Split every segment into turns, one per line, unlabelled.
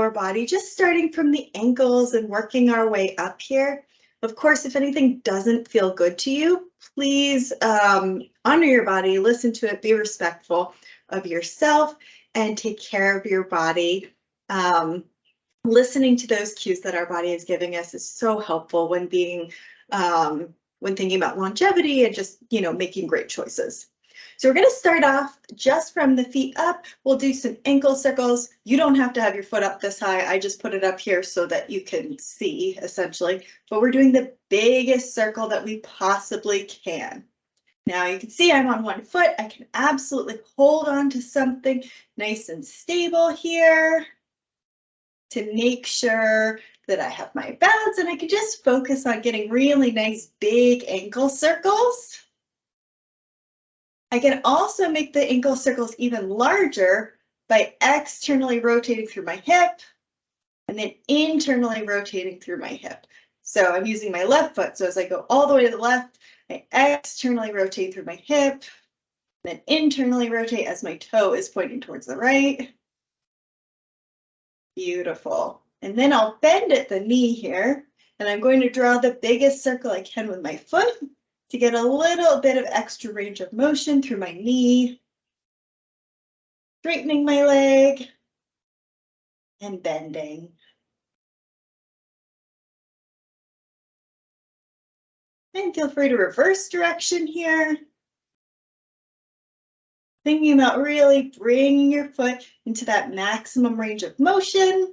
lower body, just starting from the ankles and working our way up here. Of course, if anything doesn't feel good to you, please honor your body, listen to it, be respectful of yourself, and take care of your body. Listening to those cues that our body is giving us is so helpful when being when thinking about longevity and just, making great choices. So we're going to start off just from the feet up. We'll do some ankle circles. You don't have to have your foot up this high. I just put it up here so that you can see, essentially. But we're doing the biggest circle that we possibly can. Now you can see I'm on one foot. I can absolutely hold on to something nice and stable here to make sure that I have my balance, and I can just focus on getting really nice big ankle circles. I can also make the ankle circles even larger by externally rotating through my hip and then internally rotating through my hip. So I'm using my left foot. So as I go all the way to the left, I externally rotate through my hip, then internally rotate as my toe is pointing towards the right. Beautiful. And then I'll bend at the knee here, and I'm going to draw the biggest circle I can with my foot to get a little bit of extra range of motion through my knee, straightening my leg, and bending. And feel free to reverse direction here. Thinking about really bringing your foot into that maximum range of motion.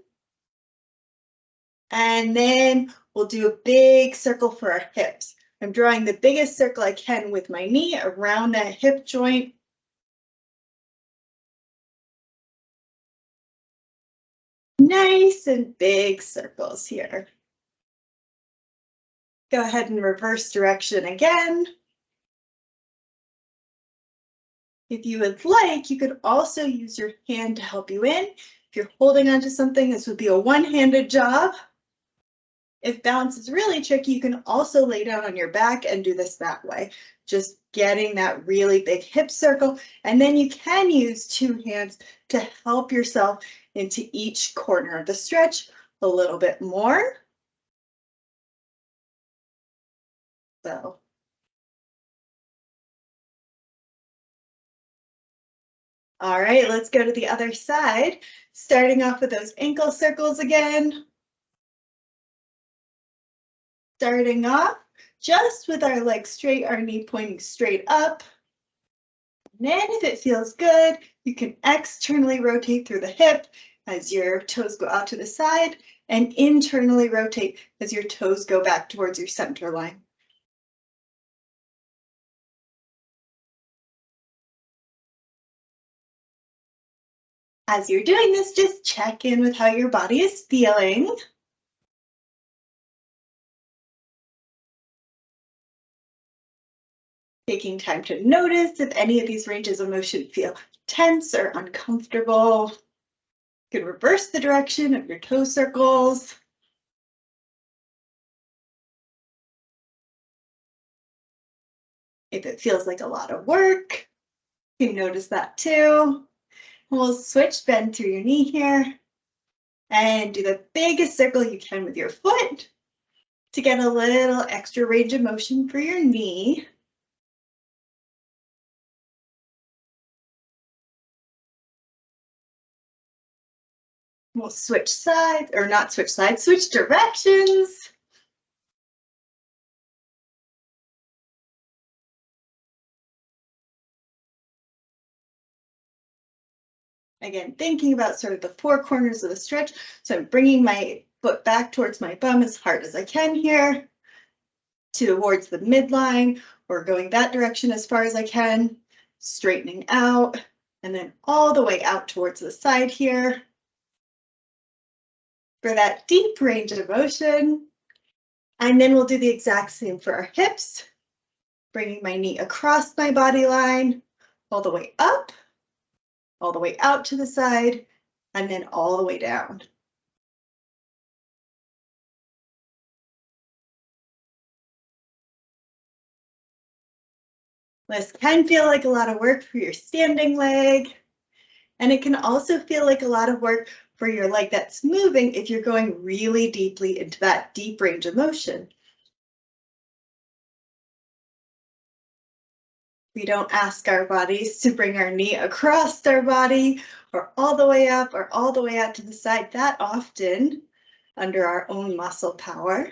And then we'll do a big circle for our hips. I'm drawing the biggest circle I can with my knee around that hip joint. Nice and big circles here. Go ahead and reverse direction again. If you would like, you could also use your hand to help you in. If you're holding onto something, this would be a one-handed job. If balance is really tricky, you can also lay down on your back and do this that way, just getting that really big hip circle. And then you can use two hands to help yourself into each corner of the stretch a little bit more. So. All right, let's go to the other side, starting off with those ankle circles again. Starting off just with our legs straight, our knee pointing straight up. And then if it feels good, you can externally rotate through the hip as your toes go out to the side and internally rotate as your toes go back towards your center line. As you're doing this, just check in with how your body is feeling. Taking time to notice if any of these ranges of motion feel tense or uncomfortable. You can reverse the direction of your toe circles. If it feels like a lot of work, you can notice that too. We'll switch, bend through your knee here and do the biggest circle you can with your foot to get a little extra range of motion for your knee. We'll switch sides, or not switch sides, switch directions. Again, thinking about sort of the four corners of the stretch. So I'm bringing my foot back towards my bum as hard as I can here, towards the midline, or going that direction as far as I can, straightening out, and then all the way out towards the side here. For that deep range of motion. And then we'll do the exact same for our hips, bringing my knee across my body line, all the way up, all the way out to the side, and then all the way down. This can feel like a lot of work for your standing leg, and it can also feel like a lot of work for your leg that's moving if you're going really deeply into that deep range of motion. We don't ask our bodies to bring our knee across our body or all the way up or all the way out to the side that often under our own muscle power.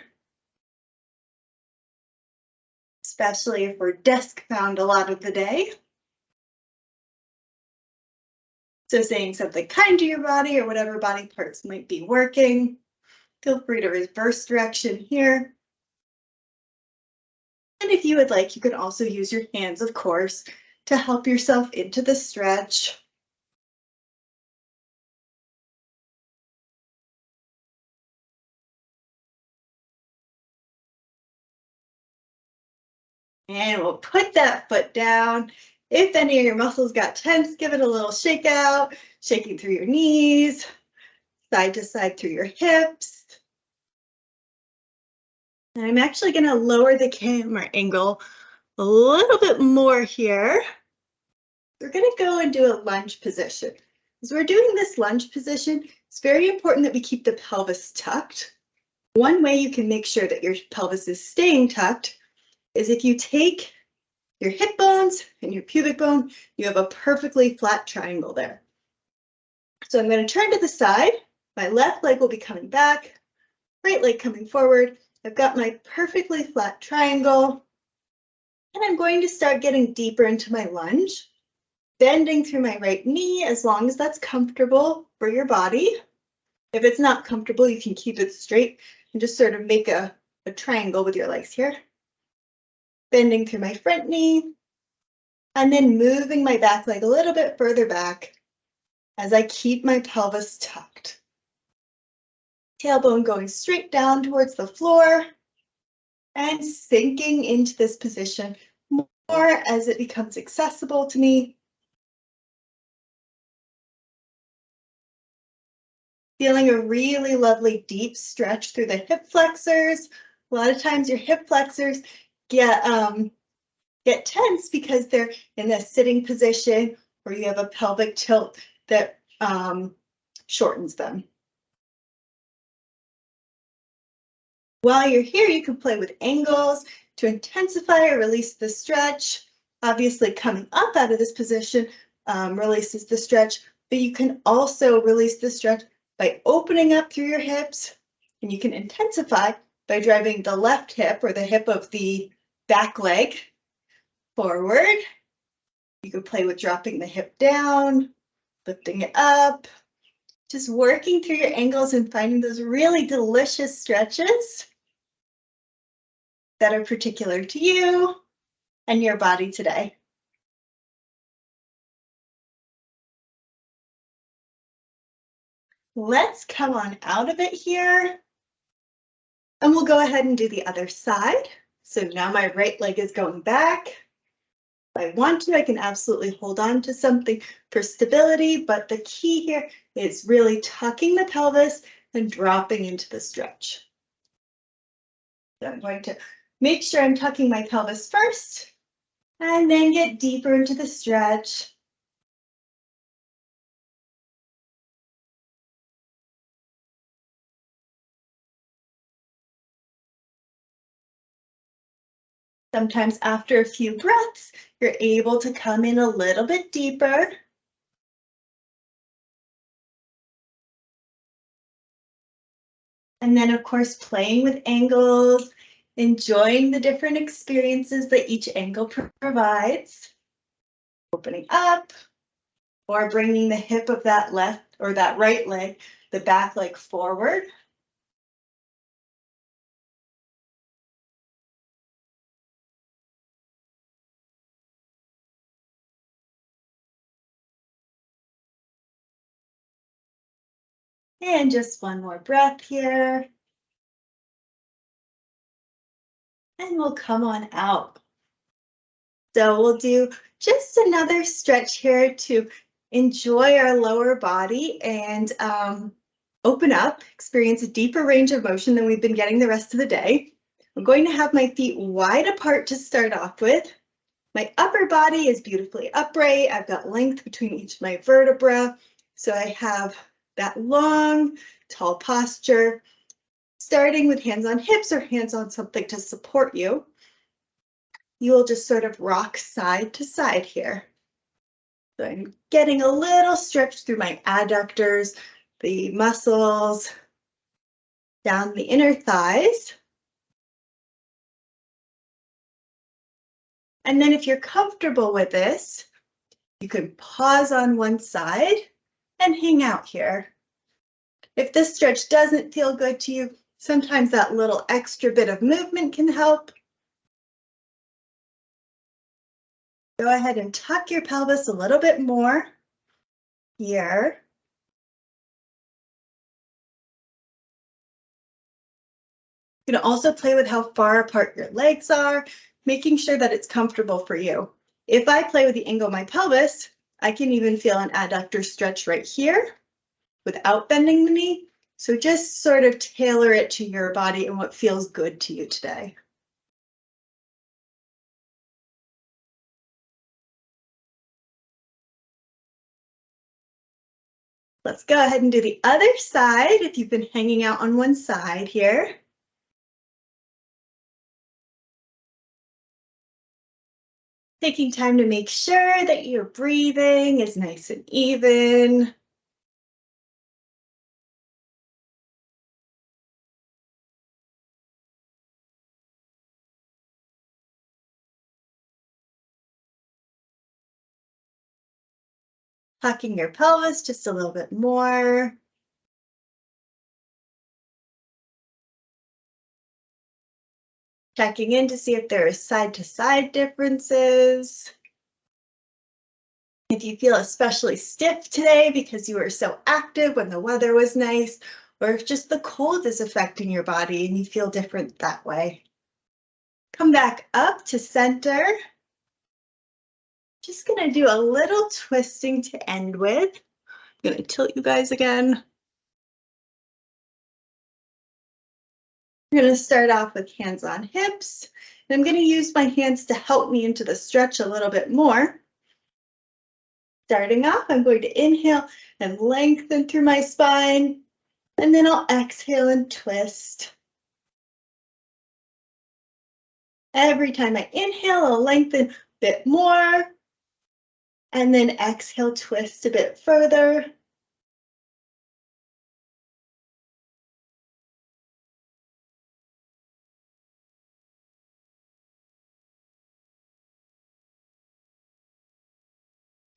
Especially if we're desk bound a lot of the day. So saying something kind to your body or whatever body parts might be working. Feel free to reverse direction here. And if you would like, you can also use your hands, of course, to help yourself into the stretch. And we'll put that foot down. If any of your muscles got tense, give it a little shake out, shaking through your knees, side to side through your hips. And I'm actually going to lower the camera angle a little bit more here. We're going to go and do a lunge position. As we're doing this lunge position, it's very important that we keep the pelvis tucked. One way you can make sure that your pelvis is staying tucked is if you take your hip bones and your pubic bone, you have a perfectly flat triangle there. So I'm going to turn to the side. My left leg will be coming back, right leg coming forward. I've got my perfectly flat triangle, and I'm going to start getting deeper into my lunge, bending through my right knee as long as that's comfortable for your body. If it's not comfortable, you can keep it straight and just sort of make a triangle with your legs here. Bending through my front knee, and then moving my back leg a little bit further back as I keep my pelvis tucked. Tailbone going straight down towards the floor and sinking into this position more as it becomes accessible to me. Feeling a really lovely deep stretch through the hip flexors. A lot of times your hip flexors get tense because they're in a sitting position or you have a pelvic tilt that shortens them. While you're here, you can play with angles to intensify or release the stretch. Obviously, coming up out of this position releases the stretch, but you can also release the stretch by opening up through your hips, and you can intensify by driving the left hip or the hip of the back leg forward. You could play with dropping the hip down, lifting it up, just working through your angles and finding those really delicious stretches that are particular to you and your body today. Let's come on out of it here. And we'll go ahead and do the other side. So now my right leg is going back. If I want to, I can absolutely hold on to something for stability, but the key here is really tucking the pelvis and dropping into the stretch. So I'm going to make sure I'm tucking my pelvis first, and then get deeper into the stretch. Sometimes after a few breaths, you're able to come in a little bit deeper. And then, of course, playing with angles, enjoying the different experiences that each angle provides. Opening up, or bringing the hip of that left or that right leg, the back leg forward. And just one more breath here. And we'll come on out. So we'll do just another stretch here to enjoy our lower body and open up, experience a deeper range of motion than we've been getting the rest of the day. I'm going to have my feet wide apart to start off with. My upper body is beautifully upright. I've got length between each of my vertebrae. So I have that long, tall posture, starting with hands on hips or hands on something to support you. You will just sort of rock side to side here. So I'm getting a little stretch through my adductors, the muscles down the inner thighs. And then if you're comfortable with this, you can pause on one side and hang out here. If this stretch doesn't feel good to you, sometimes that little extra bit of movement can help. Go ahead and tuck your pelvis a little bit more here. You can also play with how far apart your legs are, making sure that it's comfortable for you. If I play with the angle of my pelvis, I can even feel an adductor stretch right here without bending the knee. So just sort of tailor it to your body and what feels good to you today. Let's go ahead and do the other side if you've been hanging out on one side here. Taking time to make sure that your breathing is nice and even. Tucking your pelvis just a little bit more. Checking in to see if there are side-to-side differences. If you feel especially stiff today because you were so active when the weather was nice, or if just the cold is affecting your body and you feel different that way. Come back up to center. Just gonna do a little twisting to end with. I'm gonna tilt you guys again. I'm gonna start off with hands on hips. And I'm gonna use my hands to help me into the stretch a little bit more. Starting off, I'm going to inhale and lengthen through my spine, and then I'll exhale and twist. Every time I inhale, I'll lengthen a bit more, and then exhale, twist a bit further.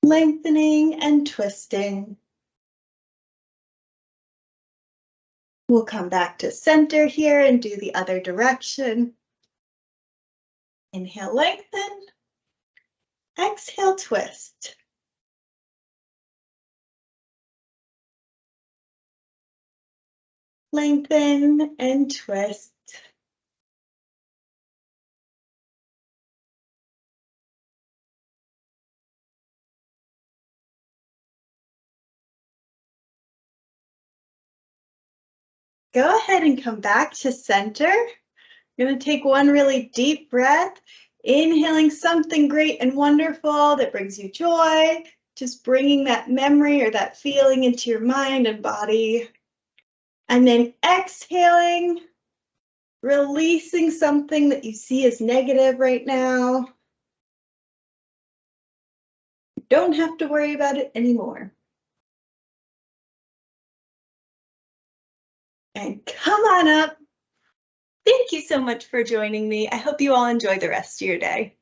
Lengthening and twisting. We'll come back to center here and do the other direction. Inhale, lengthen. Exhale, twist. Lengthen and twist. Go ahead and come back to center. You're going to take one really deep breath, inhaling something great and wonderful that brings you joy, just bringing that memory or that feeling into your mind and body. And then exhaling, releasing something that you see as negative right now. You don't have to worry about it anymore. And come on up. Thank you so much for joining me. I hope you all enjoy the rest of your day.